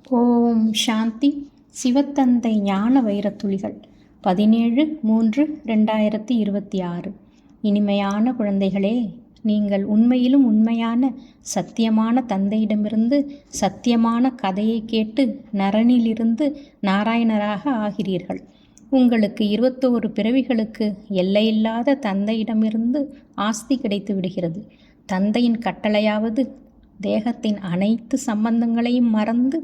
ஓம் சாந்தி. சிவத்தந்தை ஞான வைரத்துளிகள் 17/3/2026. இனிமையான குழந்தைகளே, நீங்கள் உண்மையிலும் உண்மையான சத்தியமான தந்தையிடமிருந்து சத்தியமான கதையை கேட்டு நரனிலிருந்து நாராயணராக ஆகிறீர்கள். உங்களுக்கு 21 பிறவிகளுக்கு எல்லையில்லாத தந்தையிடமிருந்து ஆஸ்தி கிடைத்து விடுகிறது. தந்தையின் கட்டளையாவது தேகத்தின் அனைத்து சம்பந்தங்களையும் மறந்து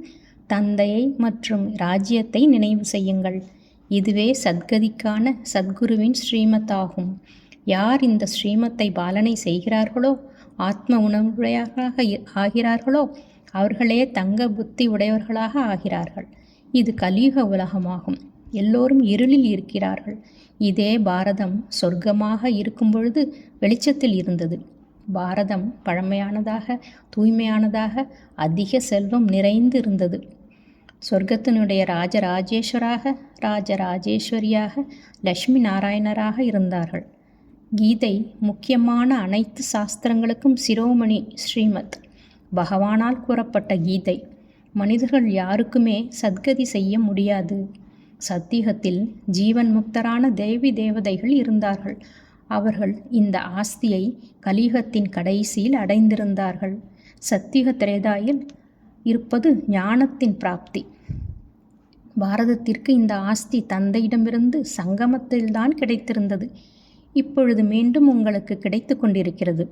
தந்தையை மற்றும் ராஜ்யத்தை நினைவு செய்யுங்கள். இதுவே சத்கதிக்கான சத்குருவின் ஸ்ரீமத் ஆகும். யார் இந்த ஸ்ரீமத்தை பாலனை செய்கிறார்களோ, ஆத்ம உணர்வுடையவர்களாக ஆகிறார்களோ, அவர்களே தங்க புத்தி உடையவர்களாக ஆகிறார்கள். இது கலியுக உலகமாகும். எல்லோரும் இருளில் இருக்கிறார்கள். இதே பாரதம் சொர்க்கமாக இருக்கும் பொழுது வெளிச்சத்தில் இருந்தது. பாரதம் பழமையானதாக, தூய்மையானதாக, அதிக செல்வம் நிறைந்து இருந்தது. சொர்க்கத்தினுடைய ராஜராஜேஸ்வராக, ராஜராஜேஸ்வரியாக, லட்சுமி நாராயணராக இருந்தார்கள். கீதை முக்கியமான அனைத்து சாஸ்திரங்களுக்கும் சிரோமணி ஸ்ரீமத். பகவானால் கூறப்பட்ட கீதை. மனிதர்கள் யாருக்குமே சத்கதி செய்ய முடியாது. சத்தியுகத்தில் ஜீவன் முக்தரான தேவி தேவதைகள் இருந்தார்கள். அவர்கள் இந்த ஆஸ்தியை கலியுகத்தின் கடைசியில் அடைந்திருந்தார்கள். சத்தியுக திரேதாயில் இருப்பது ஞானத்தின் பிராப்தி. பாரதத்திற்கு இந்த ஆஸ்தி தந்தையிடமிருந்து சங்கமத்தில்தான் கிடைத்திருந்தது. இப்பொழுது மீண்டும் உங்களுக்கு கிடைத்து கொண்டிருக்கிறது.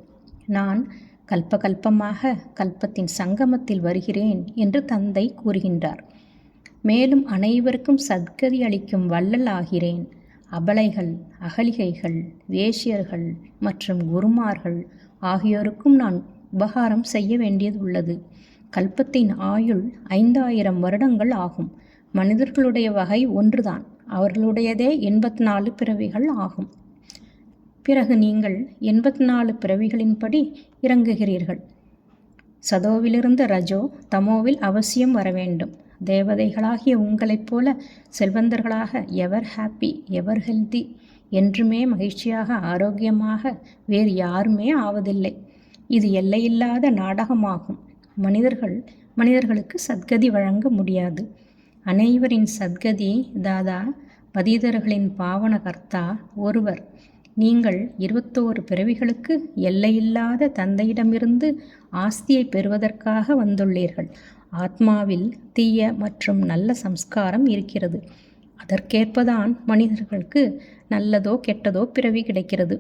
நான் கல்பகல்பமாக கல்பத்தின் சங்கமத்தில் வருகிறேன் என்று தந்தை கூறுகின்றார். மேலும் அனைவருக்கும் சத்கதி அளிக்கும் வள்ளல் ஆகிறேன். அபலைகள், அகலிகைகள், வேஷ்யர்கள் மற்றும் குருமார்கள் ஆகியோருக்கும் நான் உபகாரம் செய்ய வேண்டியது உள்ளது. கல்பத்தின் ஆயுள் 5000 வருடங்கள் ஆகும். மனிதர்களுடைய வகை ஒன்றுதான். அவர்களுடையதே 84 பிறவிகள் ஆகும். பிறகு நீங்கள் 84 பிறவிகளின்படி இறங்குகிறீர்கள். சதோவிலிருந்து ரஜோ, தமோவில் அவசியம் வர வேண்டும். தேவதைகளாகிய உங்களைப் போல செல்வந்தர்களாக, எவர் ஹாப்பி, எவர் ஹெல்தி, என்றுமே மகிழ்ச்சியாக, ஆரோக்கியமாக வேறு யாருமே ஆவதில்லை. இது எல்லையில்லாத நாடகமாகும். மனிதர்களுக்கு சத்கதி வழங்க முடியாது. அனைவரின் சத்கதி தாதா, பதீதர்களின் பாவன கர்த்தா ஒருவர். நீங்கள் 21 பிறவிகளுக்கு எல்லையில்லாத தந்தையிடமிருந்து ஆஸ்தியை பெறுவதற்காக வந்துள்ளீர்கள். ஆத்மாவில் தீய மற்றும் நல்ல சம்ஸ்காரம் இருக்கிறது. அதற்கேற்பதான் மனிதர்களுக்கு நல்லதோ கெட்டதோ பிறவி கிடைக்கிறது.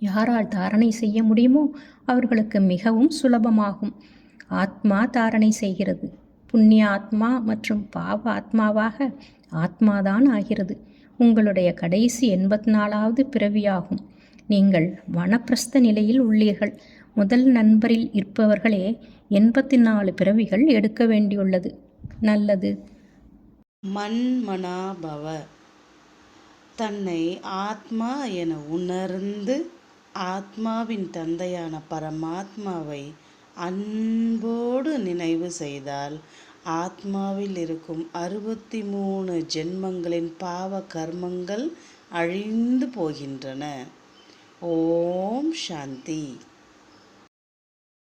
யாரால் தாரணை செய்ய முடியுமோ அவர்களுக்கு மிகவும் சுலபமாகும். ஆத்மா தாரணை செய்கிறது. புண்ணிய ஆத்மா மற்றும் பாவ ஆத்மாவாக ஆத்மாதான் ஆகிறது. உங்களுடைய கடைசி 84வது பிறவியாகும். நீங்கள் வனப்பிரஸ்த நிலையில் உள்ளீர்கள். முதல் நண்பரில் இருப்பவர்களே 84 பிறவிகள் எடுக்க வேண்டியுள்ளது. நல்லது. மன்மனாபவ. தன்னை ஆத்மா என உணர்ந்து ஆத்மாவின் தந்தையான பரமாத்மாவை அன்போடு நினைவு செய்தால் ஆத்மாவில் இருக்கும் 63 ஜென்மங்களின் பாவ கர்மங்கள் அழிந்து போகின்றன. ஓம் சாந்தி.